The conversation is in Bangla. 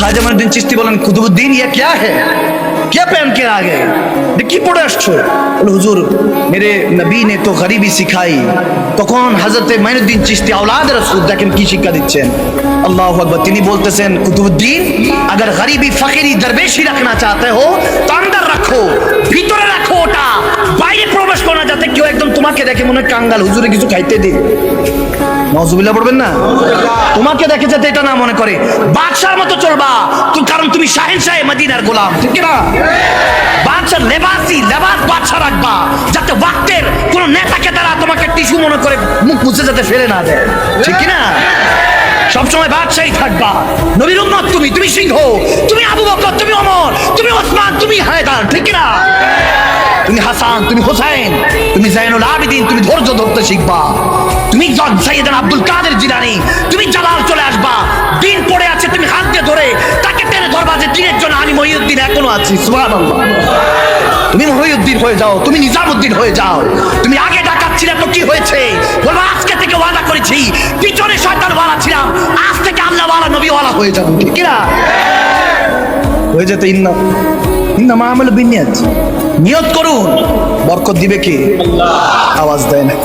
ख्वाजा मोइनुद्दीन चिश्ती बोलेन कुतुबुद्दीन ये क्या है, क्या पहन के आ गए, কি পড়ে আসছো? বলে হুজুর মেরে নবী ने तो गरीबी सिखाई। তখন হযরত মাইনুদ্দিন চিশতি औलाद रसूल দেখেন কি শিক্ষা দিচ্ছেন, আল্লাহু আকবার। তিনি বলতেছেন কুতুবুদ্দিন अगर गरीबी फकीरी दरवेशी रखना चाहते हो तो अंदर रखो, ভিতরে রাখো, ওটা বাইরে প্রবেশ করো না, যাতে কেউ একদম তোমাকে দেখে মনে কাঙ্গাল, হুজুরে কিছু খাইতে দিন, নাউজুবিল্লাহ পড়বেন না, তোমাকে দেখে যাতে এটা না মনে করে। বাদশার মতো চলবা তুমি, কারণ তুমি শাহেনশাহে মদিনার গোলাম, ঠিক না? বাদশার লেবাসি লেবাস বাদশা রাখবা, যাতে ওয়াক্তের কোন নেতাকে তারা তোমাকে টিস্যু মনে করে মুখ মুছে যাতে ফেলে না দেয়, ঠিক কি না? সবসময় বাদশাহী থাকবা। নবীর উম্মত তুমি, তুমি সিংহ, তুমি আবু বকর, তুমি ওমর, তুমি ওসমান, তুমি হায়দার, ঠিক কি না? তুমি হাসান, তুমি হোসেন, তুমি জাইনুল আবিদিন, তুমি ধৈর্য ধরতে শিখবা। তুমি সাইয়েদনা আব্দুল কাদের জিলানী, তুমি জালাল চলে আসবা। দিন পড়ে আছে, তুমি হাত দিয়ে ধরে তাকে টেনে ধরবা যে দিনের জন্য আমি মহিউদ্দিন এখনো আছি, সুবহানাল্লাহ। তুমি মহিউদ্দিন হয়ে যাও, তুমি নিজামুদ্দিন হয়ে যাও। তুমি আগে ডাকাত ছিলে তো কি হয়েছে, বলবা আজকে থেকে ওয়াদা করেছি পিছনে শয়তান ওয়ালা ছিলাম, আজ থেকে আল্লাহ ওয়ালা নবী ওয়ালা হয়ে যাবো, ঠিক কি না? হয়ে যেতে ইন্নামা আমালু বিন্নিয়াত, নিয়ত করুন, বরকত দিবে কে? আওয়াজ দেয় না।